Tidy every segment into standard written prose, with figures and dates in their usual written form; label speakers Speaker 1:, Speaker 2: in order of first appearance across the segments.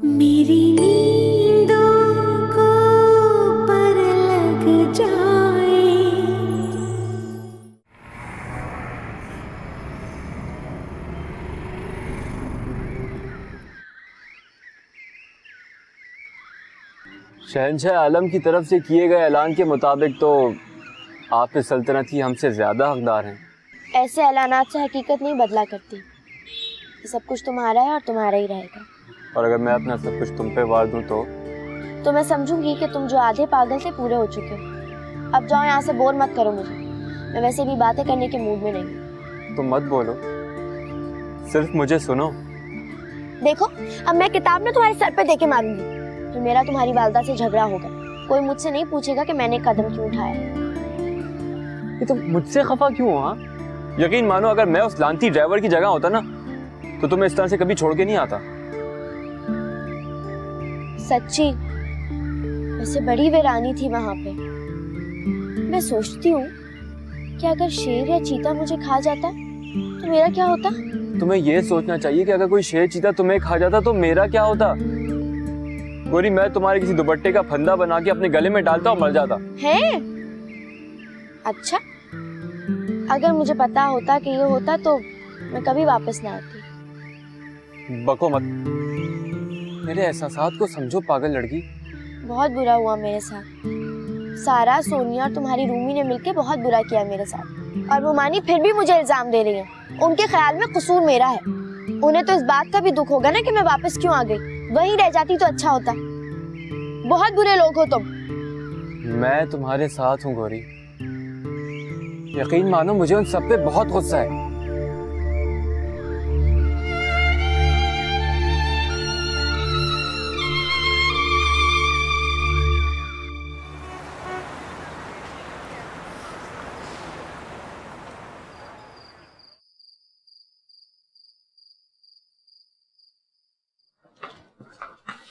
Speaker 1: मेरी नींदों को पर लग जाए।
Speaker 2: शहंशाह आलम की तरफ से किए गए ऐलान के मुताबिक तो आप इस सल्तनत की हमसे ज्यादा हकदार हैं।
Speaker 3: ऐसे ऐलानात से हकीकत नहीं बदला करती। ये सब कुछ तुम्हारा है और तुम्हारा ही रहेगा।
Speaker 2: और अगर मैं अपना सब कुछ तुम पे वार दूं तो
Speaker 3: मैं समझूंगी कि तुम जो आधे पागल से पूरे हो चुके हो। अब जाओ यहाँ से, बोर मत करो मुझे। मैं वैसे भी बातें करने के मूड में नहीं।
Speaker 2: तुम मत बोलो, सिर्फ मुझे सुनो।
Speaker 3: देखो, अब मैं किताब में तुम्हारे सर पे देके मारूंगी। फिर मेरा तुम्हारी वालदा से झगड़ा होगा। कोई मुझसे नहीं पूछेगा कि मैंने कदम क्यों उठाया।
Speaker 2: ये तुम मुझसे खफा क्यों हो? हाँ, यकीन मानो अगर मैं उस लांती ड्राइवर की जगह होता ना तो तुम्हें इस तरह से कभी छोड़ के नहीं आता।
Speaker 3: सच्ची, वैसे बड़ी वीरानी थी वहां पे। मैं सोचती हूँ कि अगर शेर या चीता मुझे खा जाता तो मेरा क्या होता।
Speaker 2: तुम्हें ये सोचना चाहिए कि अगर कोई शेर चीता तुम्हें खा जाता तो मेरा क्या होता। गोरी, मैं तुम्हारे किसी दुपट्टे का फंदा बना के अपने गले में डालता और मर जाता।
Speaker 3: है? अच्छा, अगर मुझे पता होता कि ये होता तो मैं कभी वापस ना आती।
Speaker 2: बको मत, मेरे एहसासात को समझो पागल लड़की।
Speaker 3: बहुत बुरा हुआ मेरे साथ। सारा, सोनिया और तुम्हारी रूमी ने मिलके बहुत बुरा किया मेरे साथ। और वो मानी फिर भी मुझे इल्जाम दे रही है। उनके ख्याल में कसूर मेरा है। उन्हें तो इस बात का भी दुख होगा ना कि मैं वापस क्यों आ गई। वहीं रह जाती तो अच्छा होता। बहुत बुरे लोग हो तुम।
Speaker 2: मैं तुम्हारे साथ हूँ गौरी, यकीन मानो मुझे उन सब पे बहुत गुस्सा है।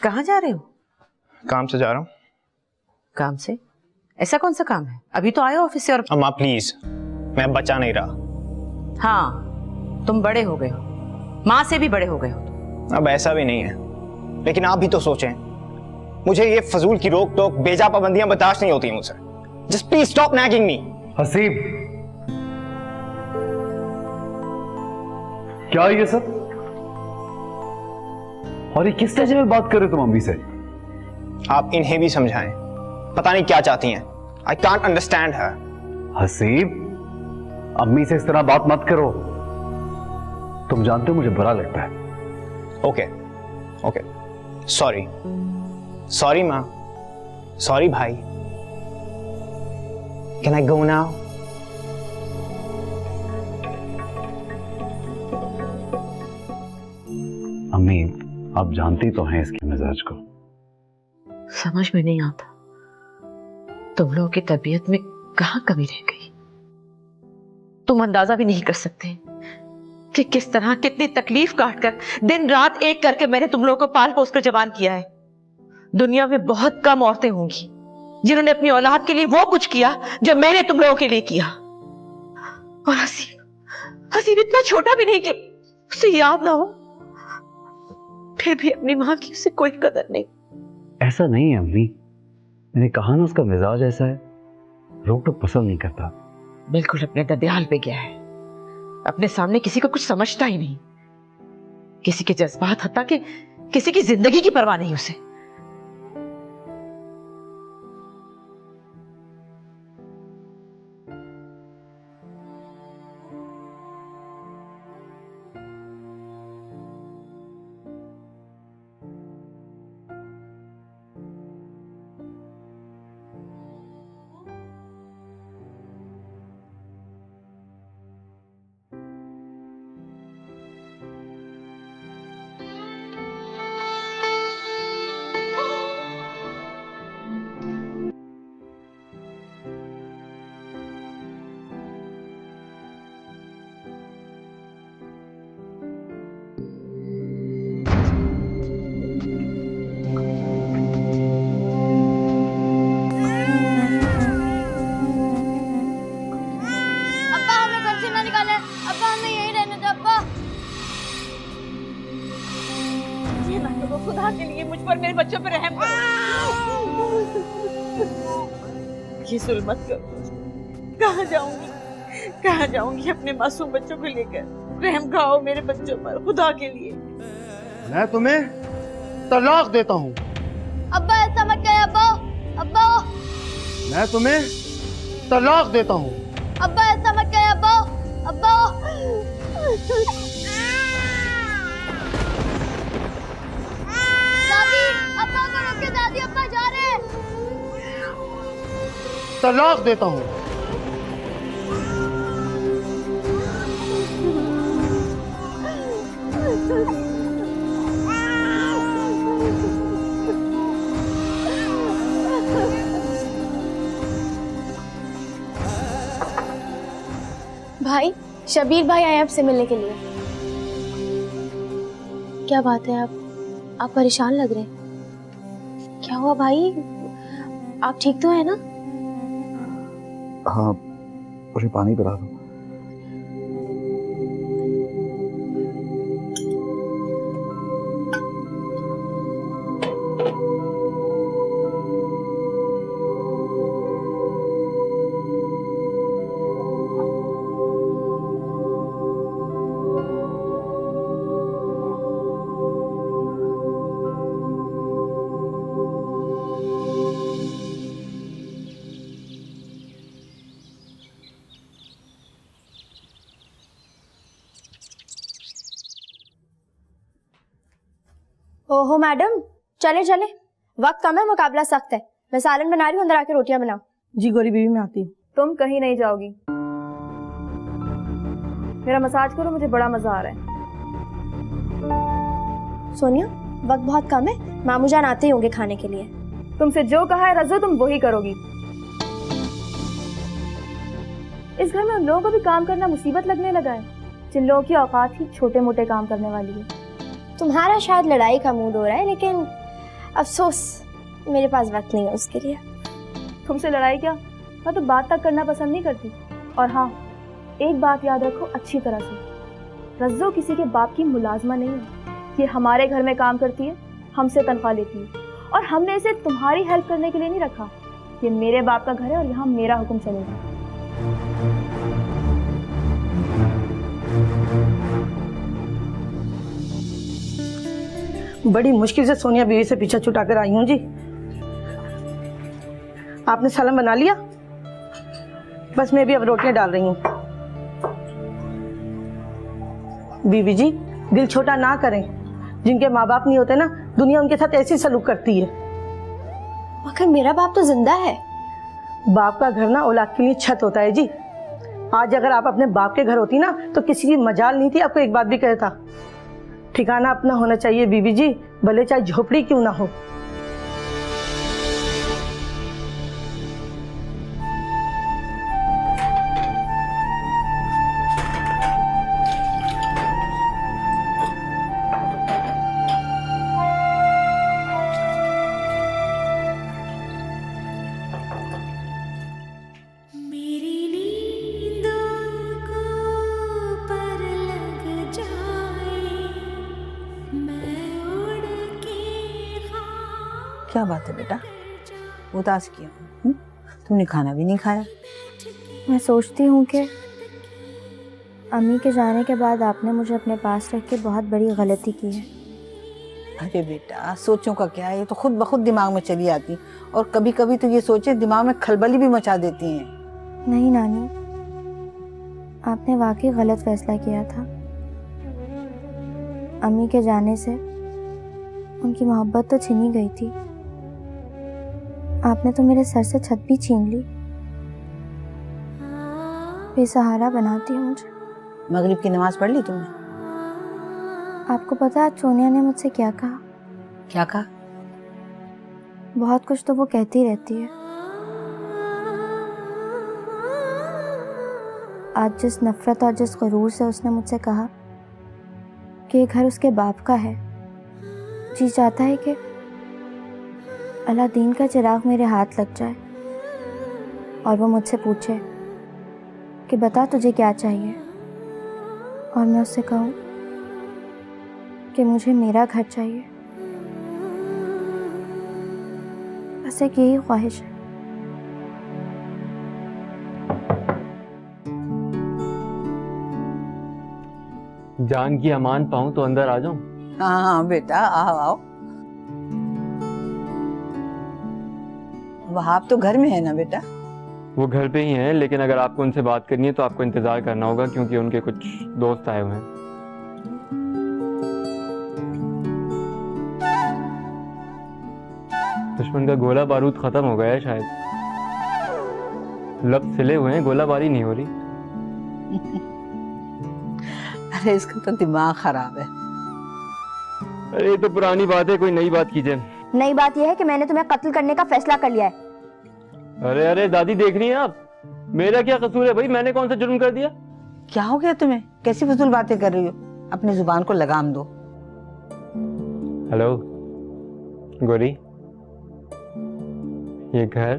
Speaker 4: कहाँ जा रहे हो?
Speaker 5: काम से जा रहा हूँ।
Speaker 4: काम से? ऐसा कौन सा काम है? अभी तो आए ऑफिस से। और
Speaker 5: अम्मा प्लीज, मैं बचा नहीं रहा।
Speaker 4: हाँ, तुम बड़े हो गए हो, माँ से भी बड़े हो गए हो।
Speaker 5: अब ऐसा भी नहीं है, लेकिन आप भी तो सोचें। मुझे ये फजूल की रोक टोक, बेजा पाबंदियां बर्दाश्त नहीं होती मुझसे। जस्ट प्लीज स्टॉप नैगिंग मी।
Speaker 6: हसीब, क्या ये सब? और ये किस लहजे में बात कर रहे हो तुम अम्मी से?
Speaker 5: आप इन्हें भी समझाएं, पता नहीं क्या चाहती हैं। I can't understand her.
Speaker 6: Haseeb, अम्मी से इस तरह बात मत करो। तुम जानते हो मुझे बुरा लगता है।
Speaker 5: ओके ओके, सॉरी सॉरी माँ, सॉरी भाई। Can I go now?
Speaker 6: अम्मी, आप जानती तो हैं इसके मिजाज को।
Speaker 4: समझ में नहीं आता तुम लोगों की तबीयत में कहाँ कमी रह गई। तुम अंदाजा भी नहीं कर सकते कि किस तरह, कितनी तकलीफ काट कर, दिन रात एक करके मैंने तुम लोगों को पाल पोस कर जवान किया है। दुनिया में बहुत कम औरतें होंगी जिन्होंने अपनी औलाद के लिए वो कुछ किया जो मैंने तुम लोगों के लिए किया। और हसीब, हसीब इतना छोटा भी नहीं कि उसे याद ना हो, फिर भी अपनी मां की उसे कोई कदर नहीं।
Speaker 6: ऐसा नहीं है अम्मी, मैंने कहा ना उसका मिजाज ऐसा है, रोक टोक पसंद नहीं करता।
Speaker 4: बिल्कुल अपने ददियाल पे गया है। अपने सामने किसी को कुछ समझता ही नहीं, किसी के जज्बात, हत्ता कि किसी की जिंदगी की परवाह नहीं उसे। जाऊंगी, मुझ पर, मेरे बच्चों पर रहम करो। ये जुल्म मत करो। कहाँ जाऊंगी अपने मासूम बच्चों को लेकर? रहम खाओ मेरे बच्चों पर, खुदा के लिए।
Speaker 7: मैं तुम्हें तलाक देता हूँ।
Speaker 3: अब्बा ऐसा मत कहे अब्बा। अब्बा
Speaker 7: मैं तुम्हें तलाक देता हूँ।
Speaker 3: अब्बा ऐसा मत कहे अब्बा। अब्बा दादी, अब्बा को रोके दादी, अब्बा जा रहे हैं।
Speaker 7: तलाक देता हूँ।
Speaker 3: भाई, शबीर भाई आए आपसे मिलने के लिए। क्या बात है, आप परेशान लग रहे हैं। क्या हुआ भाई? आप ठीक तो है ना?
Speaker 6: हाँ, मुझे पानी पिला दो।
Speaker 3: ओहो मैडम, चले चले, वक्त कम है, मुकाबला सख्त है। मैं सालन बना रही हूँ, अंदर आके रोटियां बनाओ।
Speaker 8: जी गोरी बीवी, मैं आती हूँ।
Speaker 9: तुम कहीं नहीं जाओगी। मेरा मसाज करो, मुझे बड़ा मजा आ रहा है।
Speaker 3: सोनिया, वक्त बहुत कम है, मामू जान आते ही होंगे खाने के लिए।
Speaker 9: तुमसे जो कहा है रज़ो, तुम वही करोगी। इस घर में उन लोगों को भी काम करना मुसीबत लगने लगा है, जिन लोगों की औकात ही छोटे मोटे काम करने वाली है।
Speaker 3: तुम्हारा शायद लड़ाई का मूड हो रहा है, लेकिन अफसोस मेरे पास वक्त नहीं है उसके लिए।
Speaker 9: तुमसे लड़ाई क्या, मैं तो बात तक करना पसंद नहीं करती। और हाँ, एक बात याद रखो अच्छी तरह से, रज़्ज़ो किसी के बाप की मुलाजमा नहीं है। ये हमारे घर में काम करती है, हमसे तनख्वाह लेती है, और हमने इसे तुम्हारी हेल्प करने के लिए नहीं रखा। ये मेरे बाप का घर है और यहाँ मेरा हुक्म चलेगा।
Speaker 8: बड़ी मुश्किल से सोनिया बीवी से पीछा छुटा कर आई हूँ जी। आपने सालन बना लिया? बस मैं भी अब रोटियां डाल रही हूँ। बीवी जी, दिल छोटा ना करें। जिनके माँ बाप नहीं होते ना, दुनिया उनके साथ ऐसी सलूक करती है।
Speaker 3: मगर मेरा बाप तो जिंदा है।
Speaker 8: बाप का घर ना औलाद के लिए छत होता है जी। आज अगर आप अपने बाप के घर होती ना, तो किसी की मजाल नहीं थी आपको एक बात भी कहता। ठिकाना अपना होना चाहिए बीबी जी, भले चाहे झोपड़ी क्यों ना हो।
Speaker 1: मेरी नींदों को पर लग जाए, मैं उड़ के ख्वाब।
Speaker 10: क्या बात है बेटा, उदास क्यों? तुमने खाना भी नहीं खाया?
Speaker 3: मैं सोचती हूँ कि अम्मी के जाने के बाद आपने मुझे अपने पास रख के बहुत बड़ी गलती की है।
Speaker 10: अरे बेटा, सोचों का क्या है, ये तो खुद ब खुद दिमाग में चली आती, और कभी कभी तो ये सोचें दिमाग में खलबली भी मचा देती हैं।
Speaker 3: नहीं नानी, आपने वाकई गलत फैसला किया था। अम्मी के जाने से उनकी मोहब्बत तो छिनी गई थी, आपने तो मेरे सर से छत भी छीन ली। बेसहारा बनाती है मुझे।
Speaker 10: मगरिब की नमाज पढ़ ली तुमने?
Speaker 3: आपको पता है आज सोनिया ने मुझसे क्या कहा?
Speaker 10: क्या कहा?
Speaker 3: बहुत कुछ तो वो कहती रहती है। आज जिस नफरत और जिस गुरूर से उसने मुझसे कहा कि ये घर उसके बाप का है, जी चाहता है कि अलादीन का चिराग मेरे हाथ लग जाए और वो मुझसे पूछे कि बता तुझे क्या चाहिए, और मैं उससे कहूँ कि मुझे मेरा घर चाहिए। बस एक यही ख्वाहिश है।
Speaker 2: जान की अमान पाऊं तो अंदर आ जाऊं?
Speaker 10: हाँ हाँ बेटा, आओ आओ। वहाब तो घर में है ना बेटा?
Speaker 2: वो घर पे ही हैं, लेकिन अगर आपको उनसे बात करनी है तो आपको इंतजार करना होगा, क्योंकि उनके कुछ दोस्त आए हुए हैं। दुश्मन का गोला बारूद खत्म हो गया है शायद। लब सिले हुए हैं, गोलाबारी नहीं हो रही।
Speaker 10: अरे इसका तो दिमाग खराब है।
Speaker 2: अरे ये तो पुरानी बात है, कोई नई बात कीजिए।
Speaker 3: नई बात यह है कि मैंने तुम्हें कत्ल करने का फैसला कर लिया है।
Speaker 2: अरे अरे दादी, देख रही हैं आप? मेरा क्या कसूर है भाई? मैंने कौन सा जुर्म कर दिया?
Speaker 10: क्या हो गया तुम्हें? कैसी फजूल बातें कर रही हो? अपनी जुबान को लगाम दो।
Speaker 2: हेलो गोरी, ये घर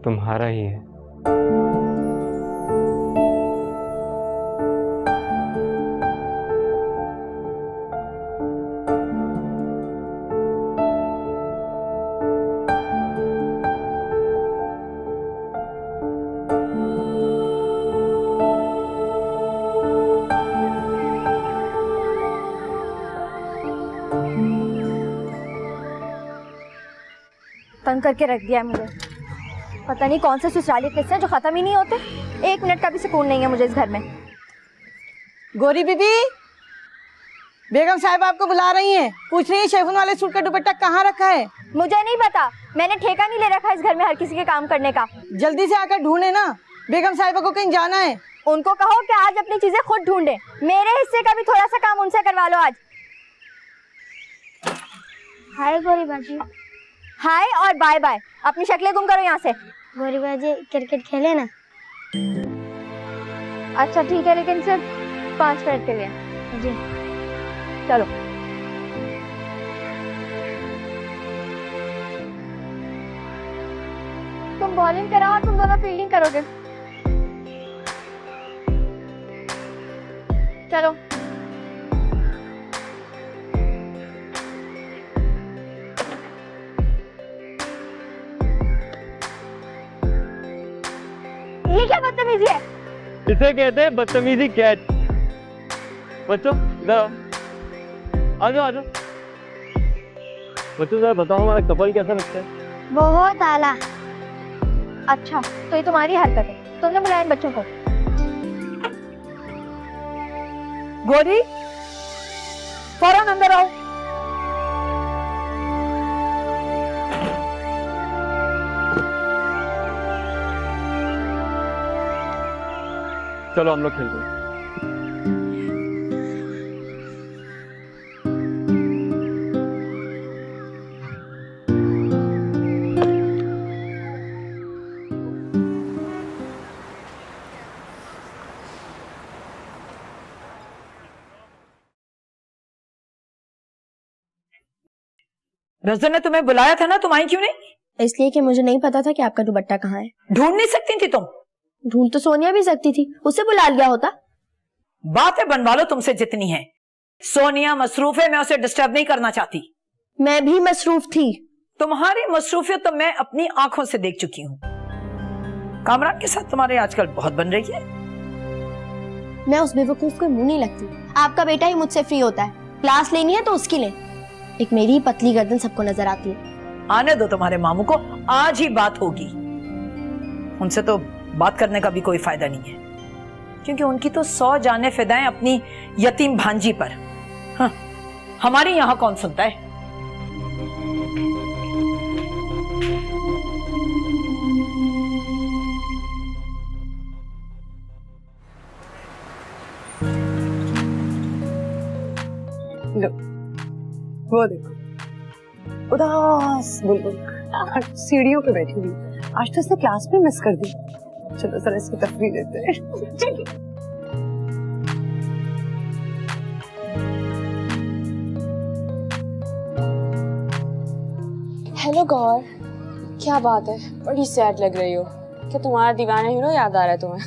Speaker 2: तुम्हारा ही है।
Speaker 3: तंग करके रख दिया मुझे। पता नहीं कौन से ससुराली किस्से हैं जो खत्म ही नहीं होते। 1 मिनट का भी सुकून नहीं है मुझे इस घर में।
Speaker 8: गोरी बीबी, बेगम साहब आपको बुला रही हैं। पूछ रही है शेफून वाले सूट का दुपट्टा कहाँ रखा है।
Speaker 3: मुझे नहीं पता, मैंने ठेका नहीं ले रखा इस घर में हर किसी के काम करने का।
Speaker 8: जल्दी से आकर ढूंढे ना, बेगम साहिबा को कहीं जाना है।
Speaker 3: उनको कहो कि आज अपनी चीजें खुद ढूंढे। मेरे हिस्से का भी थोड़ा सा काम उनसे करवा लो आज। हाय गोरी बाजी। हाय और बाय बाय। अपनी शक्लें गुम करो यहाँ से। गोरी बाजी क्रिकेट खेले ना? अच्छा ठीक है, लेकिन सिर्फ 5 मिनट के लिए। जी चलो। तुम बॉलिंग कराओ और तुम दोनों फील्डिंग करोगे। चलो। ये क्या बदतमीजी है?
Speaker 2: इसे कहते हैं बदतमीजी कैच। बच्चों इधर आओ, आ जाओ आ जाओ। बच्चों जरा बताओ हमारा कपल कैसा लगता है?
Speaker 3: बहुत आला। अच्छा तो ये तुम्हारी हरकत है, तुमने बुलाया इन बच्चों को?
Speaker 8: गोरी फौरन अंदर आओ।
Speaker 2: चलो हम लोग खेलते हैं।
Speaker 4: रज़ा ने तुम्हें बुलाया था ना, तुम आई क्यों नहीं?
Speaker 3: इसलिए कि मुझे नहीं पता था कि आपका दुपट्टा कहाँ है।
Speaker 4: ढूंढ नहीं सकती थी तुम?
Speaker 3: ढूंढ तो सोनिया भी सकती थी, उससे बुला लिया होता।
Speaker 4: बातें बनवा लो तुमसे जितनी है। सोनिया मसरूफ है, मैं उसे डिस्टर्ब नहीं करना चाहती।
Speaker 3: मैं भी मसरूफ थी।
Speaker 4: तुम्हारी मसरूफियत तो मैं अपनी आंखों से देख चुकी हूँ। कामरान के साथ तुम्हारे आजकल बहुत बन रही है।
Speaker 3: मैं उस बेवकूफ को मुंह नहीं लगती। आपका बेटा ही मुझसे फ्री होता है, क्लास लेनी है तो उसकी ले। एक मेरी ही पतली गर्दन सबको नजर आती है।
Speaker 4: आने दो तुम्हारे मामू को, आज ही बात होगी। उनसे तो बात करने का भी कोई फायदा नहीं है, क्योंकि उनकी तो 100 जाने फिदाएं अपनी यतीम भांजी पर। हाँ, हमारी यहां कौन सुनता है?
Speaker 11: लो, वो देखो उदास बुलबुल सीढ़ियों पे बैठी हुई। आज तो इसने क्लास में मिस कर दी। चलो जरा इसकी तफरीह देते हैं।
Speaker 12: हेलो गौर, क्या बात है? बड़ी सैड लग रही हो। क्या तुम्हारा दीवाना हीरो याद आ रहा है तुम्हें?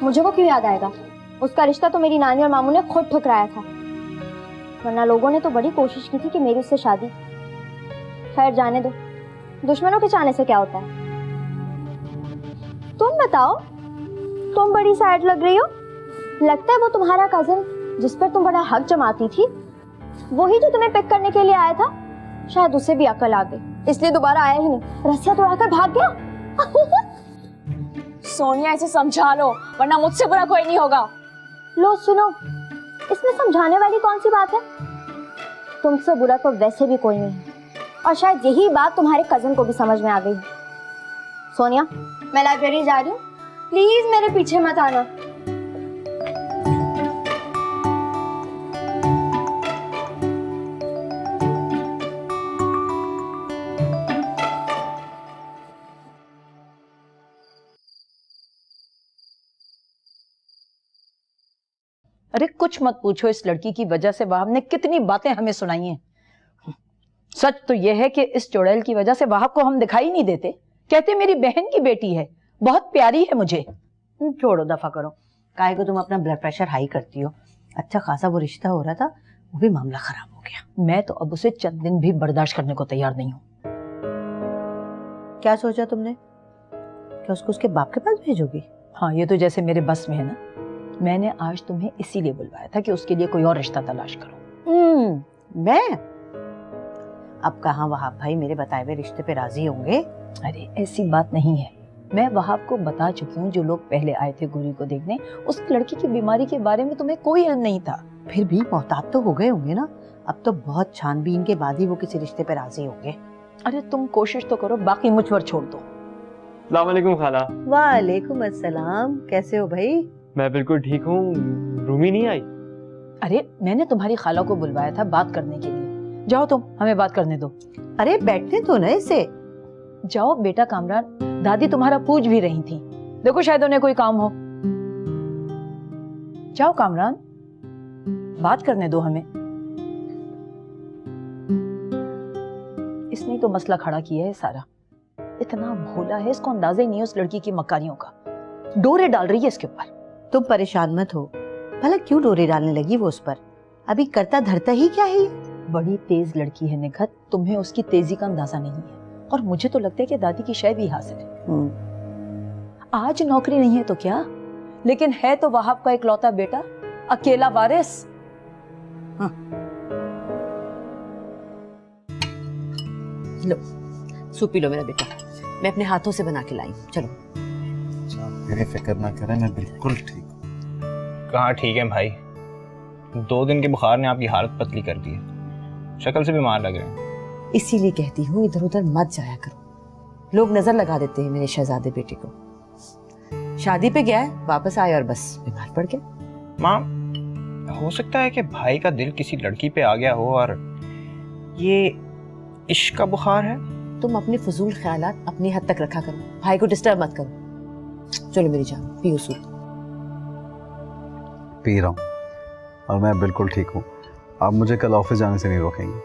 Speaker 3: मुझे वो क्यों याद आएगा? उसका रिश्ता तो मेरी नानी और मामू ने खुद ठुकराया था। वरना लोगों ने तो बड़ी कोशिश की थी कि मेरी उससे शादी। खैर जाने दो, दुश्मनों के चाहने से क्या होता है। तुम बताओ, तुम बड़ी सैड लग रही हो। लगता है वो तुम्हारा कजिन जिस पर तुम बड़ा हक जमाती थी, वही जो तुम्हें पिक करने के लिए आया था, शायद उसे भी अकल आ गई, इसलिए दोबारा आया ही नहीं, रस्सियां तोड़कर भाग गया।
Speaker 12: सोनिया इसे समझा लो, वरना मुझसे बुरा कोई नहीं होगा।
Speaker 3: लो सुनो, इसमें समझाने वाली कौन सी बात है? तुमसे बुरा तो वैसे भी कोई नहीं है, और शायद यही बात तुम्हारे कजिन को भी समझ में आ गई। सोनिया, मैं लाइब्रेरी जा रही हूँ, प्लीज मेरे पीछे मत आना।
Speaker 13: अरे कुछ मत पूछो, इस लड़की की वजह से वहाब ने कितनी बातें हमें सुनाई हैं। सच तो यह है कि इस चुड़ैल की वजह से वहाब को हम दिखाई नहीं देते। कहते मेरी बहन की बेटी है, बहुत प्यारी है मुझे।
Speaker 10: छोड़ो, दफा करो, काहे को तुम अपना ब्लड प्रेशर हाई करती हो। अच्छा खासा वो रिश्ता हो रहा था, वो भी मामला खराब हो गया।
Speaker 13: मैं तो अब उसे चंद दिन भी बर्दाश्त करने को तैयार नहीं हूँ।
Speaker 10: क्या सोचा तुमने, क्या उसको उसके बाप के पास भेजोगी?
Speaker 13: हाँ, ये तो जैसे मेरे बस में है ना। मैंने आज तुम्हें इसीलिए बुलवाया था कि उसके लिए कोई और रिश्ता तलाश करो।
Speaker 10: मैं अब कहाँ वहाब भाई मेरे बताए हुए रिश्ते पे राजी होंगे?
Speaker 13: अरे ऐसी बात नहीं है, मैं वहाब को बता चुकी हूँ। जो लोग पहले आए थे गुरी को देखने, उस लड़की की बीमारी के बारे में तुम्हें कोई इल्म नहीं था।
Speaker 10: फिर भी मोहतात तो हो गए होंगे ना। अब तो बहुत छानबीन के बाद ही वो किसी रिश्ते पे राजी होंगे।
Speaker 13: अरे तुम कोशिश तो करो, बाकी मुझ पर छोड़ दो।
Speaker 2: अस्सलाम वालेकुम खाला।
Speaker 10: वालेकुम अस्सलाम, कैसे हो भाई?
Speaker 2: मैं बिल्कुल ठीक हूँ। रूमी नहीं आई?
Speaker 13: अरे मैंने तुम्हारी खाला को बुलवाया था बात करने के लिए। जाओ तुम, हमें बात करने दो।
Speaker 10: अरे बैठने दो ना इसे।
Speaker 13: जाओ बेटा कामरान, दादी तुम्हारा पूछ भी रही थी, देखो शायद उन्हें कोई काम हो। जाओ कामरान, बात करने दो हमें। इसने तो मसला खड़ा किया है सारा। इतना भोला है, इसको अंदाजा ही नहीं है उस लड़की की मकारियों का। डोरे डाल रही है इसके ऊपर।
Speaker 10: तुम परेशान मत हो, भला क्यों डोरे डालने लगी वो उस पर? अभी करता धरता ही क्या है?
Speaker 13: बड़ी तेज लड़की है निखत, तुम्हें उसकी तेजी का अंदाजा नहीं है। और मुझे तो लगता है कि दादी की शय भी हासिल है। आज नौकरी नहीं है तो क्या, लेकिन है तो वहाब का इकलौता बेटा, अकेला वारिस।
Speaker 10: हाँ। लो सूप पी लो मेरा बेटा, मैं अपने हाथों से बना के लाई। चलो।
Speaker 14: मेरी फिक्र ना करें, मैं बिल्कुल ठीक हूँ।
Speaker 5: कहाँ ठीक है भाई, 2 दिन के बुखार ने आपकी हालत पतली कर दी है, शक्ल से बीमार लग रहे हैं।
Speaker 10: इसीलिए कहती हूँ इधर उधर मत जाया करो, लोग नजर लगा देते हैं मेरे शहजादे बेटे को। शादी पे गया है, वापस आया और बस बीमार पड़ गया।
Speaker 5: माँ, हो सकता है कि भाई का दिल किसी लड़की पे आ गया हो और ये इश्क का बुखार है।
Speaker 10: तुम अपने फजूल ख्यालात अपनी हद तक रखा करो, भाई को डिस्टर्ब मत करो। चलो मेरी जान, पियो सूप।
Speaker 6: पी रहा हूँ और मैं बिल्कुल ठीक हूँ। आप मुझे कल ऑफिस जाने से नहीं रोकेंगे?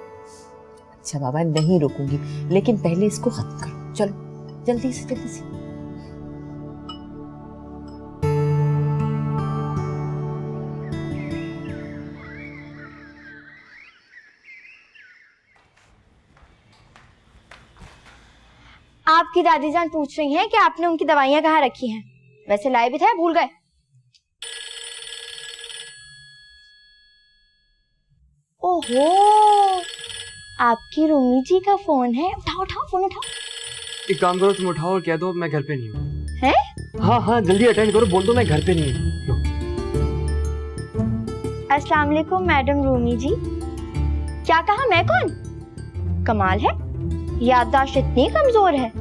Speaker 10: अच्छा बाबा, नहीं रोकूंगी, लेकिन पहले इसको खत्म करो। चलो जल्दी से जल्दी से।
Speaker 3: आपकी दादी जान पूछ रही हैं कि आपने उनकी दवाइयां कहाँ रखी हैं। वैसे लाए भी थे, भूल गए? ओहो, आपकी रूमी जी का फोन है। उठाओ उठाओ, फोन उठाओ।
Speaker 2: एक काम करो, तुम उठाओ और कह दो मैं घर पे नहीं हूँ।
Speaker 3: हैं?
Speaker 2: हाँ हाँ जल्दी अटेंड करो, बोल दो मैं घर पे नहीं हूँ।
Speaker 3: अस्सलाम वालेकुम मैडम रूमी जी। क्या कहा? मैं कौन? कमाल है, याददाश्त इतनी कमजोर है।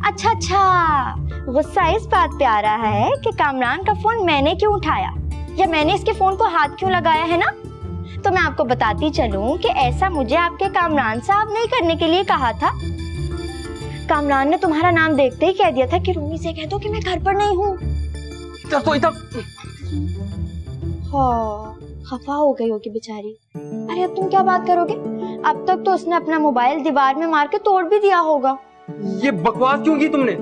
Speaker 3: अच्छा अच्छा, गुस्सा इस बात पे आ रहा है कि कामरान का फोन मैंने क्यों उठाया या मैंने इसके फोन को हाथ क्यों लगाया है ना। तो मैं आपको बताती चलूं कि ऐसा मुझे आपके कामरान साहब ने करने के लिए कहा था। कामरान ने तुम्हारा नाम देखते ही कह दिया था कि रूमी से कह दो कि मैं घर पर नहीं हूँ। हाँ, खफा हो गई होगी बेचारी। अरे अब तुम क्या बात करोगे? अब तक तो उसने अपना मोबाइल दीवार में मार के तोड़ भी दिया होगा।
Speaker 2: ये बकवास क्यों की तुमने?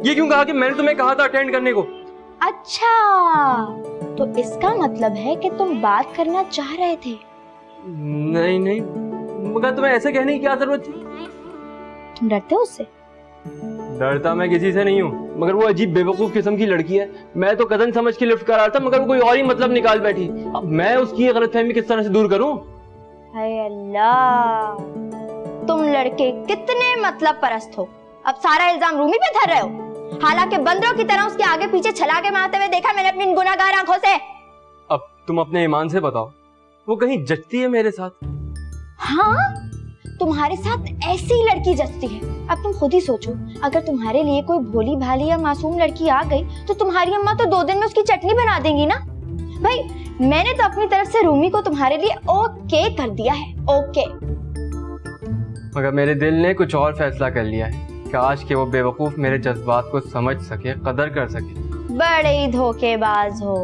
Speaker 2: ये क्यों कहा कि मैंने तुम्हें कहा था अटेंड करने को?
Speaker 3: अच्छा, तो इसका मतलब है कि तुम बात करना चाह रहे थे।
Speaker 2: नहीं नहीं, मगर तुम्हें ऐसे कहने की क्या जरूरत थी?
Speaker 3: तुम डरते हो उससे?
Speaker 2: डरता मैं किसी से नहीं हूँ, मगर वो अजीब बेवकूफ किस्म की लड़की है। मैं तो कजन समझ के लिफ्ट करा रहा था, मगर वो कोई और ही मतलब निकाल बैठी। अब मैं उसकी ये गलतफहमी किस तरह से दूर करूँ?
Speaker 3: हाय अल्लाह, तुम लड़के कितने मतलब परस्त हो। अब सारा इल्जाम रूमी पे धर रहे हो, हालांकि बंदरों की तरह उसके आगे पीछे छलांगे मारते हुए देखा मैंने अपनी गुनाहगार आंखों से।
Speaker 2: अब तुम अपने ईमान से बताओ, वो कहीं जचती है मेरे साथ?
Speaker 3: हाँ, तुम्हारे साथ ऐसी लड़की जचती है। अब तुम खुद ही सोचो, अगर तुम्हारे लिए कोई भोली भाली या मासूम लड़की आ गई तो तुम्हारी अम्मा तो 2 दिन में उसकी चटनी बना देंगी ना। भाई मैंने तो अपनी तरफ से रूमी को तुम्हारे लिए ओके कर दिया है, ओके।
Speaker 2: मगर मेरे दिल ने कुछ और फैसला कर लिया है। काश कि वो बेवकूफ मेरे जज्बात को समझ सके, कदर कर सके।
Speaker 3: बड़े ही धोखेबाज हो।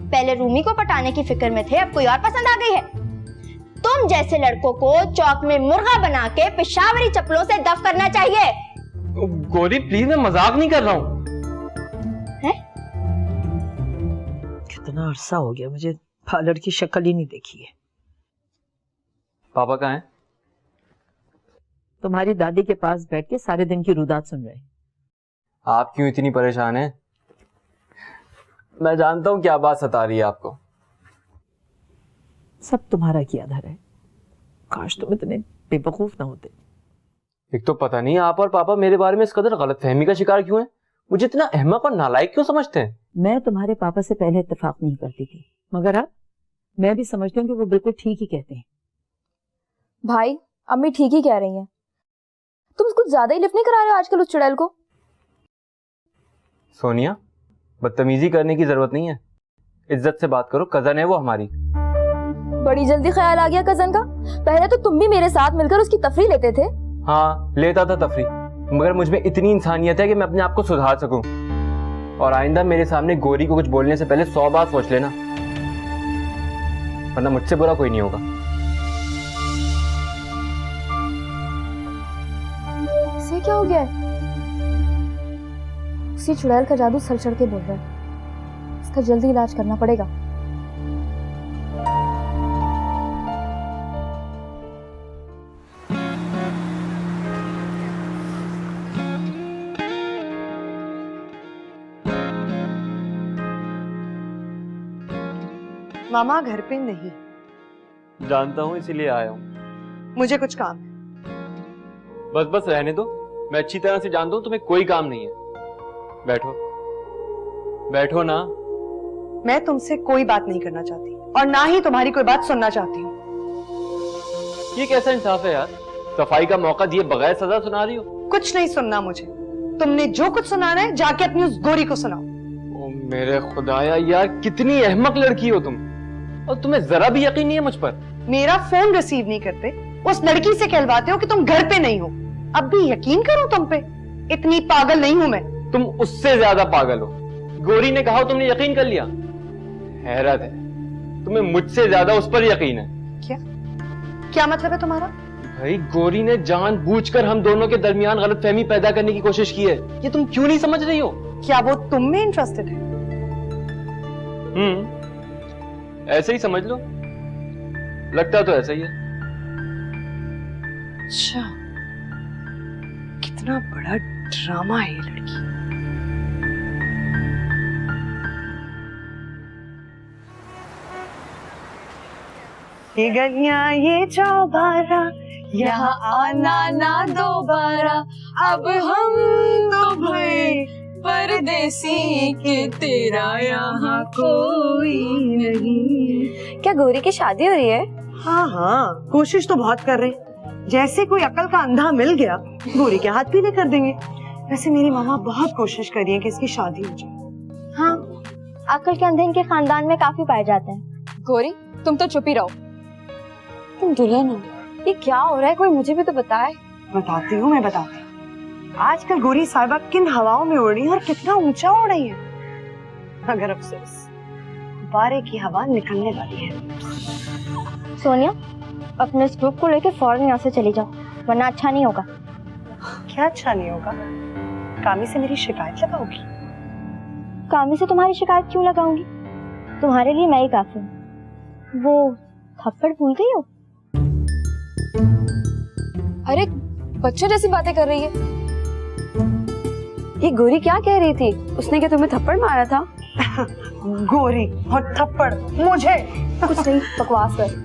Speaker 3: पहले रूमी को पटाने की फिक्र में थे, अब कोई और पसंद आ गई है। तुम जैसे लड़कों को चौक में मुर्गा बना के पेशावरी चप्पलों से दफ करना चाहिए।
Speaker 2: गौरी प्लीज, मैं मजाक नहीं कर रहा हूँ।
Speaker 13: कितना अरसा हो गया मुझे पार्लर की शक्ल ही नहीं देखी है।
Speaker 2: पापा कहाँ हैं?
Speaker 13: तुम्हारी दादी के पास बैठ के सारे दिन की रुदात सुन रहे हैं।
Speaker 2: आप क्यों इतनी परेशान हैं? मैं जानता हूँ क्या बात सता रही है आपको।
Speaker 13: सब तुम्हारा किया धर है। काश तुम इतने बेवकूफ ना होते।
Speaker 2: एक तो पता नहीं आप और पापा मेरे बारे में इस कदर गलतफहमी का शिकार क्यों हैं? मुझे इतना अहमक और नालायक क्यों समझते हैं?
Speaker 13: मैं तुम्हारे पापा से पहले इत्तेफाक नहीं करती थी, मगर अब मैं भी समझती हूँ कि वो बिल्कुल ठीक ही कहते हैं।
Speaker 9: भाई अम्मी ठीक ही कह रही हैं। तुम कुछ ज्यादा ही लिफ्ट नहीं करा रहे हो आजकल उस चुड़ैल को।
Speaker 2: सोनिया, बदतमीजी करने की जरूरत नहीं है, इज्जत से बात करो। कजन है वो हमारी।
Speaker 9: बड़ी जल्दी ख्याल आ गया कजन का। पहले तो तुम भी मेरे साथ मिलकर उसकी तफरीह लेते थे।
Speaker 2: हाँ लेता था तफरीह, मगर मुझ में इतनी इंसानियत है कि मैं अपने आप को सुधार सकूं। और आइंदा मेरे सामने गौरी को कुछ बोलने से पहले 100 बार सोच लेना, वरना मुझसे बुरा कोई नहीं होगा।
Speaker 9: इसे क्या हो गया है? उसी चुड़ैल का जादू सर चढ़ के बोल रहा है। इसका जल्दी इलाज करना पड़ेगा।
Speaker 11: मामा घर पे नहीं।
Speaker 2: जानता हूँ, इसीलिए आया हूँ।
Speaker 11: मुझे कुछ काम है।
Speaker 2: बस बस रहने दो, मैं अच्छी तरह से जानता हूँ तुम्हें कोई काम नहीं है। बैठो बैठो ना।
Speaker 11: मैं तुमसे कोई बात नहीं करना चाहती और ना ही तुम्हारी कोई बात सुनना चाहती हूँ।
Speaker 2: ये कैसा इंसाफ है यार? सफाई का मौका दिए बगैर सजा सुना रही हो।
Speaker 11: कुछ नहीं सुनना मुझे। तुमने जो कुछ सुनाना है जाके अपनी उस गोरी को सुनाओ।
Speaker 2: ओ मेरे खुदाया यार, कितनी अहमक लड़की हो तुम, और तुम्हें जरा भी यकीन नहीं है मुझ पर।
Speaker 11: मेरा फोन रिसीव नहीं करते, उस लड़की से कहलवाते हो कि तुम घर पे नहीं हो। अब भी यकीन करूं तुम पे? इतनी पागल नहीं हूं मैं।
Speaker 2: तुम उससे ज्यादा पागल हो। गौरी ने कहा तुमने यकीन कर लिया। हैरत है, तुम्हें मुझसे ज्यादा उस पर यकीन है।
Speaker 11: क्या मतलब है तुम्हारा?
Speaker 2: भाई गौरी ने जानबूझकर हम दोनों के दरमियान गलतफहमी पैदा करने की कोशिश की है। ये तुम क्यों नहीं समझ रही हो?
Speaker 11: क्या वो तुम में इंटरेस्टेड है?
Speaker 2: ऐसे ही समझ लो, लगता तो ऐसा ही है।
Speaker 11: अच्छा, कितना बड़ा ड्रामा है ये लड़की। ये गलियां ये चौबारा, यहाँ आना ना दोबारा, अब हम तो भय परदेसी के तेरा यहाँ कोई नहीं।
Speaker 9: क्या गौरी की शादी हो रही है?
Speaker 11: हाँ हाँ, कोशिश तो बहुत कर रहे। जैसे कोई अकल का अंधा मिल गया, गौरी के हाथ पीले कर देंगे। वैसे मेरी मामा बहुत कोशिश कर रही है कि इसकी शादी हो जाए।
Speaker 3: हाँ, अकल के अंधे इनके खानदान में काफी पाए जाते हैं।
Speaker 9: गौरी तुम तो चुप ही रहो। तुम दुल्हन हो, ये क्या हो रहा है? कोई मुझे भी तो बताए।
Speaker 11: बताती हूँ, मैं बताती हूँ। आजकल गौरी साहिबा किन हवाओं में उड़ रही है और कितना ऊंचा उड़ रही है। मगर अफसोस, गुब्बारे की हवा निकलने वाली है।
Speaker 3: सोनिया, अपने इस ग्रुप को लेकर फौरन यहाँ से चली जाओ, वरना अच्छा नहीं होगा।
Speaker 11: क्या अच्छा नहीं होगा? कामी से मेरी शिकायत लगाओगी?
Speaker 3: कामी से तुम्हारी शिकायत क्यों लगाऊंगी? तुम्हारे लिए मैं ही काफी हूँ। वो
Speaker 9: थप्पड़ भूल गई हो?
Speaker 12: अरे बच्चों जैसी बातें कर रही है।
Speaker 11: ये गोरी क्या कह रही थी? उसने क्या तुम्हें थप्पड़ मारा था?
Speaker 8: गोरी और थप्पड़ मुझे?
Speaker 9: कुछ नहीं, बकवास कर।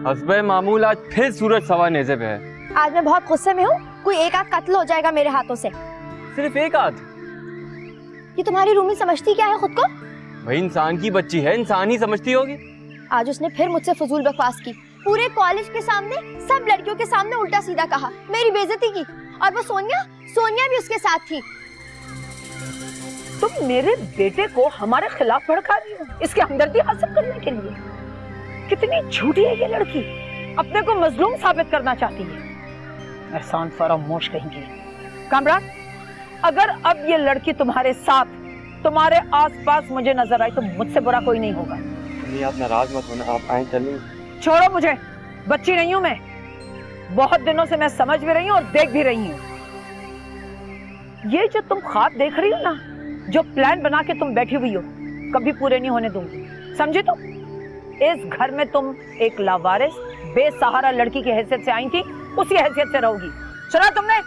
Speaker 2: हस्बे मामूल आज फिर सूरज सवा नेज़े पे है।
Speaker 3: आज मैं बहुत गुस्से में हूँ। कोई एक आध कत्ल हो जाएगा मेरे हाथों से।
Speaker 2: सिर्फ एक आध?
Speaker 3: ये तुम्हारी रूमी समझती क्या है खुद को?
Speaker 2: भाई इंसान की बच्ची है, इंसान ही समझती होगी।
Speaker 3: आज उसने फिर मुझसे फजूल बकवास की। पूरे कॉलेज के सामने, सब लड़कियों के सामने उल्टा सीधा कहा, मेरी बेइज्जती की। और वो सोनिया भी उसके साथ थी।
Speaker 13: तुम मेरे बेटे को हमारे खिलाफ भड़का रही हो इसकी हमदर्दी हासिल करने के लिए। कितनी झूठी है ये लड़की, अपने को मजलूम साबित करना चाहती है। एहसान फरामोश कहेंगी। कामरान, अगर अब ये लड़की तुम्हारे साथ, तुम्हारे आसपास मुझे नजर आई तो मुझसे बुरा कोई नहीं होगा।
Speaker 2: आप नाराज मत होना, आप आए चलें।
Speaker 13: छोड़ो मुझे, बच्ची नहीं हूं मैं। बहुत दिनों से मैं समझ भी रही हूँ और देख भी रही हूँ। ये जो तुम ख्वाब देख रही हो ना, जो प्लान बना के तुम बैठी हुई हो, कभी पूरे नहीं होने दूंगी, समझे? तो इस घर में तुम एक लावारिस बेसहारा लड़की की हैसियत से आई थी, उसी हैसियत से रहोगी। सुना तुमने?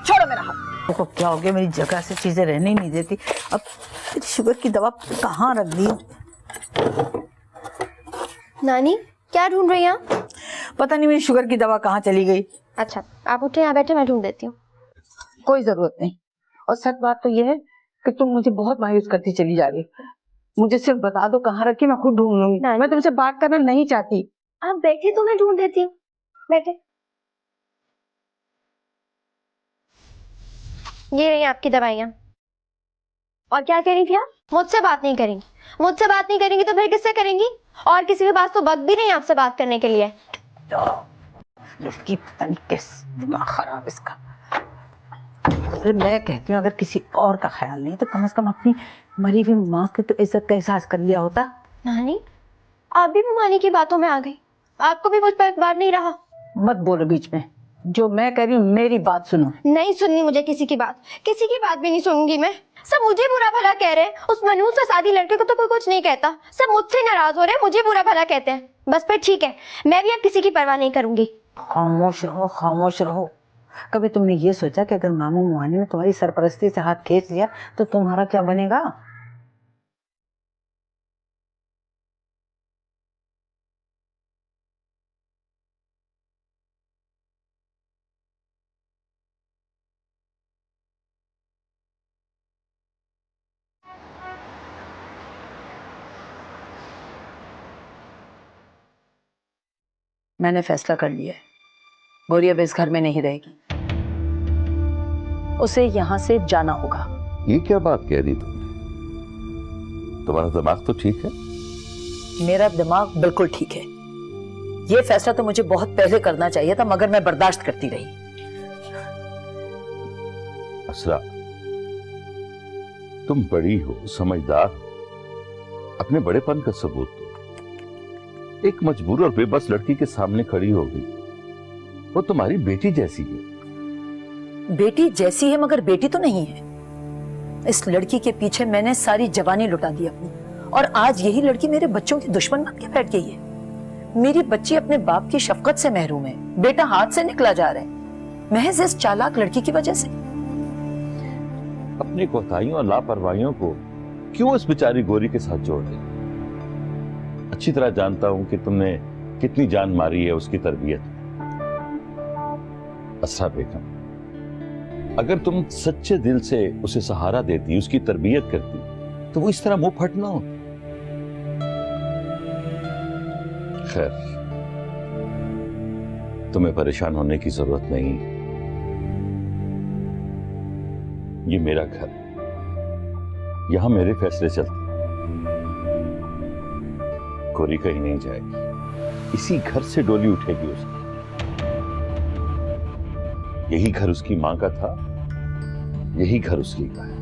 Speaker 13: छोड़ो मेरा हाथ।
Speaker 15: देखो क्या हो गया, मेरी जगह से चीजें रहने ही नहीं देती। अब शुगर की दवा कहाँ रख दी?
Speaker 3: नानी क्या ढूंढ रही हैं आप?
Speaker 15: पता नहीं मेरी शुगर की दवा कहाँ चली गई।
Speaker 3: अच्छा आप उठे, यहाँ बैठे, मैं ढूंढ देती हूँ।
Speaker 15: कोई जरूरत नहीं। और सच बात तो ये है कि तुम मुझे बहुत मायूस करती चली जा रही। मुझे सिर्फ बता दो कहाँ रखी, मैं खुद ढूंढ लूंगी। मैं तुमसे बात करना नहीं चाहती।
Speaker 3: आप बैठे तो मैं ढूंढ देती हूँ, बैठे। ये रही आपकी दवाइयाँ। और क्या कह रही थी आप? मुझसे बात नहीं करेंगी? मुझसे बात नहीं करेंगी तो फिर किससे करेंगी? और किसी के पास तो वक्त भी नहीं आपसे बात करने के लिए।
Speaker 15: लड़की पता नहीं किस दिमाग खराब इसका। अरे मैं कहती हूँ अगर किसी और का ख्याल नहीं तो कम से कम अपनी मरी हुई माँ की तो इज्जत का एहसास कर लिया होता।
Speaker 3: नानी आप भी मानी की बातों में आ गई, आपको भी मुझ पर एतबार नहीं रहा।
Speaker 15: मत बोलो बीच में, जो मैं कह रही हूँ मेरी बात सुनो।
Speaker 3: नहीं सुननी मुझे किसी की बात, किसी की बात भी नहीं सुनूंगी मैं। सब मुझे बुरा भला कह रहे हैं, उस मनहूस से शादी लड़के को तो कोई कुछ नहीं कहता। सब मुझसे नाराज हो रहे हैं, मुझे बुरा भला कहते हैं। बस फिर ठीक है, मैं भी अब किसी की परवाह नहीं करूंगी।
Speaker 15: खामोश रहो, खामोश रहो। कभी तुमने ये सोचा कि अगर मामू मुहानी ने तुम्हारी सरपरस्ती से हाथ खींच लिया तो तुम्हारा क्या बनेगा? मैंने फैसला कर लिया है, गौरी अब इस घर में नहीं रहेगी। उसे यहाँ से जाना होगा।
Speaker 16: ये क्या बात कह रही तुमने? तुम्हारा दिमाग तो ठीक है?
Speaker 15: मेरा दिमाग बिल्कुल ठीक है। ये फैसला तो मुझे बहुत पहले करना चाहिए था, मगर मैं बर्दाश्त करती रही।
Speaker 16: असरा, तुम बड़ी हो, समझदार, अपने बड़ेपन का सबूत दो। एक मजबूर और बेबस लड़की के सामने खड़ी हो गई। वो तुम्हारी बेटी जैसी है।
Speaker 15: बेटी जैसी है मगर बेटी तो नहीं है। इस लड़की के पीछे मैंने सारी जवानी लुटा दी अपनी, और आज यही लड़की मेरे बच्चों की दुश्मन बन के बैठ गई है। मेरी बच्ची अपने बाप की शफकत से महरूम है, बेटा हाथ से निकला जा रहा है, महज इस चालाक लड़की की वजह से।
Speaker 16: अपनी कोताहियों और लापरवाहियों को क्यों इस बेचारी गोरी के साथ जोड़ रही? अच्छी तरह जानता हूं कि तुमने कितनी जान मारी है उसकी तरबियत में। असरा बेगम, अगर तुम सच्चे दिल से उसे सहारा देती, उसकी तरबियत करती, तो वो इस तरह मुंह फट ना होती। खैर, तुम्हें परेशान होने की जरूरत नहीं। ये मेरा घर, यहां मेरे फैसले चलते। गोरी कहीं नहीं जाएगी, इसी घर से डोली उठेगी उसकी। यही घर उसकी मां का था, यही घर उसकी का है।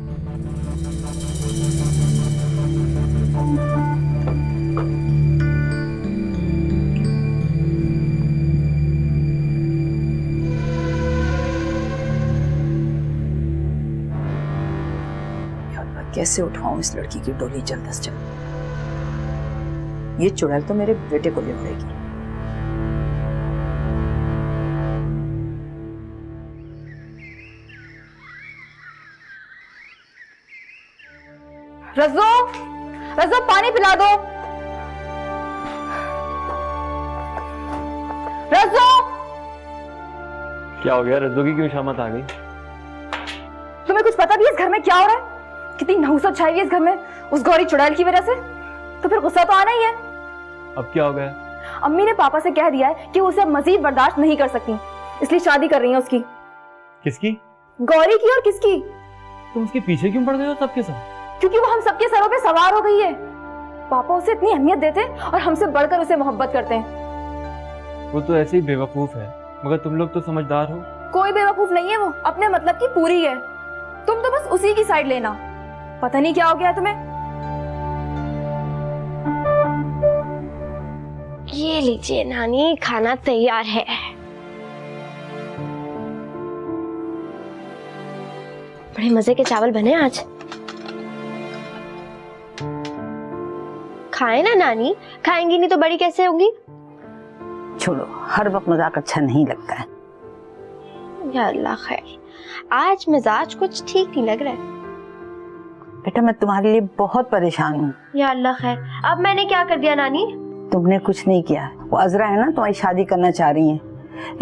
Speaker 13: कैसे उठाऊं इस लड़की की डोली जल्द से जल्द। ये चुड़ैल तो मेरे बेटे को ले उड़ेगी।
Speaker 9: रज़ो, रज़ो पानी पिला दो। रज़ो,
Speaker 2: क्या हो गया? रज्जो की क्यों शामत आ गई?
Speaker 9: तुम्हें कुछ पता भी है इस घर में क्या हो रहा है? कितनी नहुसत छाई हुई है इस घर में उस गौरी चुड़ैल की वजह से। तो फिर गुस्सा तो आना ही है।
Speaker 2: अब क्या हो गया?
Speaker 9: अम्मी ने पापा से कह दिया है कि वो उसे अब मजीद बर्दाश्त नहीं कर सकती, इसलिए शादी कर रही है उसकी।
Speaker 2: किसकी?
Speaker 9: गौरी की। और किसकी?
Speaker 2: तुम उसके पीछे क्यों पड़ गए हो सबके सब?
Speaker 9: क्योंकि वो हम सबके सरों पे सवार हो गई है। पापा उसे इतनी अहमियत देते हैं और हमसे बढ़कर उसे मोहब्बत करते हैं।
Speaker 2: वो तो ऐसे ही बेवकूफ है, मगर तुम लोग तो समझदार हो।
Speaker 9: कोई बेवकूफ नहीं है, वो अपने मतलब की पूरी है। तुम तो बस उसी की साइड लेना। पता नहीं क्या हो गया तुम्हें।
Speaker 3: ये लीजिए नानी, खाना तैयार है। बड़े मजे के चावल बने आज। खाए ना नानी, खाएंगी नहीं तो बड़ी कैसे होंगी?
Speaker 15: छोड़ो, हर वक्त मजाक अच्छा नहीं लगता है।
Speaker 3: या अल्लाह खैर, आज मिजाज कुछ ठीक नहीं लग रहा है।
Speaker 15: बेटा मैं तुम्हारे लिए बहुत परेशान हूँ।
Speaker 3: या अल्लाह खैर, अब मैंने क्या कर दिया नानी?
Speaker 15: तुमने कुछ नहीं किया। वो अजरा है ना, तुम्हारी शादी करना चाह रही है,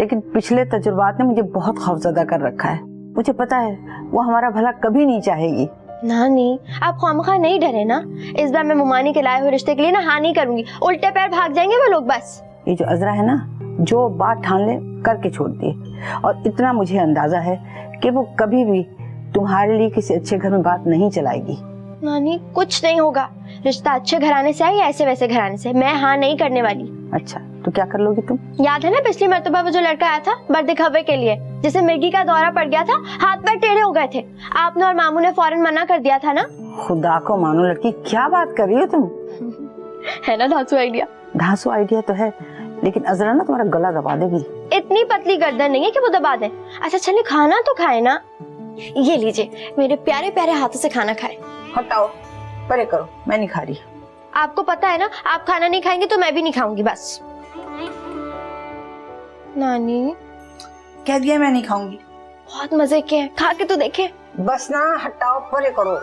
Speaker 15: लेकिन पिछले तजुर्बात ने मुझे बहुत खौफजदा कर रखा है। मुझे पता है वो हमारा भला कभी नहीं चाहेगी।
Speaker 3: नानी आप खामखा नहीं डरे ना, इस बार मैं मुमानी के लाए हुए रिश्ते के लिए ना हाँ नहीं करूंगी। उल्टे पैर भाग जाएंगे वो लोग बस।
Speaker 15: ये जो अजरा है ना, जो बात ठान ले करके छोड़ती है, और इतना मुझे अंदाजा है कि वो कभी भी तुम्हारे लिए किसी अच्छे घर में बात नहीं चलाएगी।
Speaker 3: नानी कुछ नहीं होगा, रिश्ता अच्छे घराने से है या ऐसे वैसे घराने से, मैं हाँ नहीं करने वाली।
Speaker 15: अच्छा तो क्या कर लोगी तुम?
Speaker 3: याद है ना पिछली मर्तबा वो जो लड़का आया था बर्दिखवे के लिए, जिसे मिर्गी का दौरा पड़ गया था, हाथ पैर टेढ़े हो गए थे, आपने और मामू ने फौरन मना कर दिया था ना।
Speaker 15: खुदा को मानो लड़की, क्या बात कर रही हो तुम?
Speaker 3: है ना धांसू आइडिया?
Speaker 15: धांसू आइडिया तो है, लेकिन अजरा ना तुम्हारा गला दबा देगी।
Speaker 3: इतनी पतली गर्दन नहीं है कि वो दबा दे। अच्छा चलिए खाना तो खाए ना। ये लीजिए, मेरे प्यारे प्यारे हाथों से खाना खाए।
Speaker 15: हटाओ, परे करो, मैं नहीं खा रही।
Speaker 3: आपको पता है ना, आप खाना नहीं खाएंगे तो मैं भी नहीं खाऊंगी बस। नानी
Speaker 15: कह दिया मैं नहीं खाऊंगी।
Speaker 3: बहुत मजे के हैं, खा के तो देखें।
Speaker 15: बस ना, हटाओ, परे करो।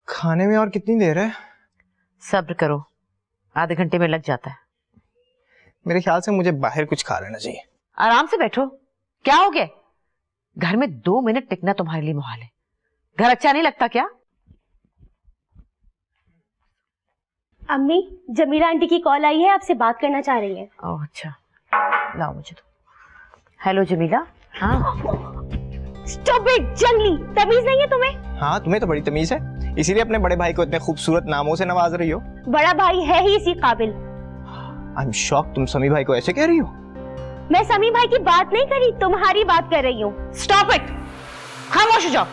Speaker 5: खाने में और कितनी देर है?
Speaker 4: सब्र करो, आधे घंटे में लग जाता है।
Speaker 5: मेरे ख्याल से मुझे बाहर कुछ खा लेना चाहिए।
Speaker 4: आराम से बैठो, क्या हो गया? घर में 2 मिनट टिकना तुम्हारे लिए मुहाल है। घर अच्छा नहीं लगता क्या?
Speaker 17: अम्मी, जमीला आंटी की कॉल आई है, आपसे बात करना चाह रही है।
Speaker 4: ओह अच्छा, लाओ मुझे तो। हेलो जमीला। हाँ
Speaker 17: स्टॉप इट, जंगली, तमीज नहीं है तुम्हें?
Speaker 5: हाँ तुम्हें तो बड़ी तमीज है, इसीलिए अपने बड़े भाई को इतने खूबसूरत नामों से नवाज रही हो।
Speaker 17: बड़ा भाई है ही इसी काबिल।
Speaker 5: आई एम शॉक, तुम समी भाई को ऐसे कह रही हो?
Speaker 17: मैं समी भाई की बात नहीं करी, तुम्हारी बात कर रही हूँ।
Speaker 4: स्टॉप इट, खामोश हो जाओ।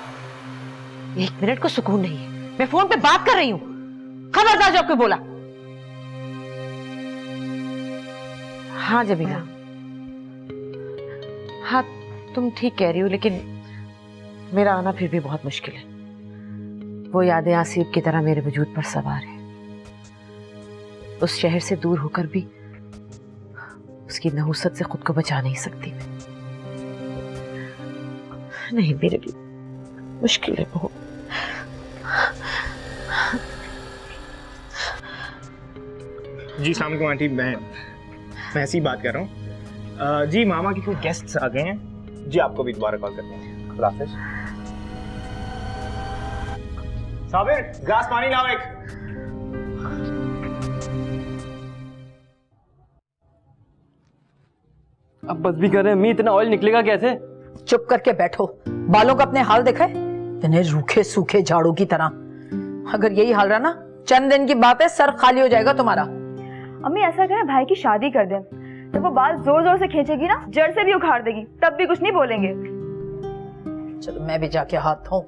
Speaker 4: 1 मिनट को सुकून नहीं है, मैं फोन पे बात कर रही हूँ। खबरदार जो आपको बोला। हाँ जमीला, हाँ तुम ठीक कह रही हो, लेकिन मेरा आना फिर भी बहुत मुश्किल है। वो यादें आसिफ की तरह मेरे वजूद पर सवार है। उस शहर से दूर होकर भी उसकी नहुसत से खुद को बचा नहीं सकती मैं। नहीं, मेरे लिए मुश्किल है बहुत।
Speaker 5: जी शाम को आंटी, मैं ऐसी बात कर रहा हूँ। जी मामा की कोई गेस्ट्स आ गए हैं जी, आपको भी दोबारा कॉल करते हैं। खुदा हाफिज। साबिर, ग्लास पानी लाओ एक।
Speaker 2: अब बस भी कर रहे हैं, इतना ऑयल निकलेगा कैसे?
Speaker 15: चुप करके बैठो, बालों का अपने हाल देखा है? इतने रूखे सूखे झाड़ू की तरह। अगर यही हाल रहा ना चंद दिन की बात है, सर खाली हो जाएगा तुम्हारा।
Speaker 9: अम्मी ऐसा करें, भाई की शादी कर दें। जब वो बाल जोर जोर से खींचेगी ना, जड़ से भी उखाड़ देगी, तब भी कुछ नहीं बोलेंगे।
Speaker 15: चलो मैं भी जाके हाथ धोऊं।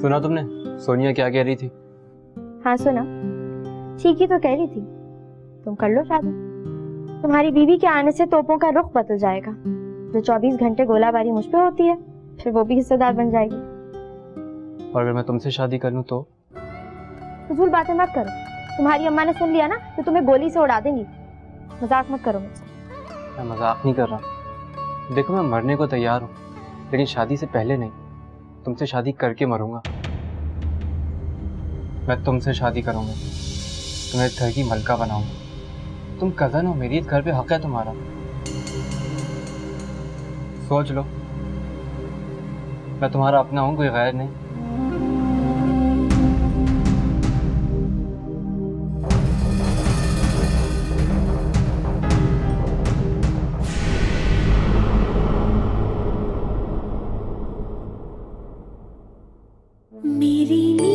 Speaker 2: सुना तुमने सोनिया क्या कह रही थी?
Speaker 3: हाँ सुना, ठीक ही तो कह रही थी। तुम कर लो शादी, तुम्हारी बीवी के आने से तोपों का रुख बदल जाएगा। जो 24 घंटे गोलाबारी मुझ पे होती है, फिर वो भी हिस्सेदार बन जाएगी।
Speaker 2: और अगर मैं तुमसे शादी कर लूं तो?
Speaker 3: फजूल बातें मत करो, तुम्हारी अम्मा ने सुन लिया ना तो तुम्हें गोली से उड़ा देंगी। मजाक मत करो मुझसे।
Speaker 2: मैं मजाक नहीं कर रहा। देखो मैं मरने को तैयार हूँ, लेकिन शादी से पहले नहीं, तुमसे शादी करके मरूंगा। मैं तुमसे शादी करूंगा, तुम्हें घर की मलका बनाऊंगा। तुम कजन हो मेरी, इस घर पे हक है तुम्हारा। सोच लो, मैं तुम्हारा अपना हूं, कोई गैर नहीं।
Speaker 1: मेरी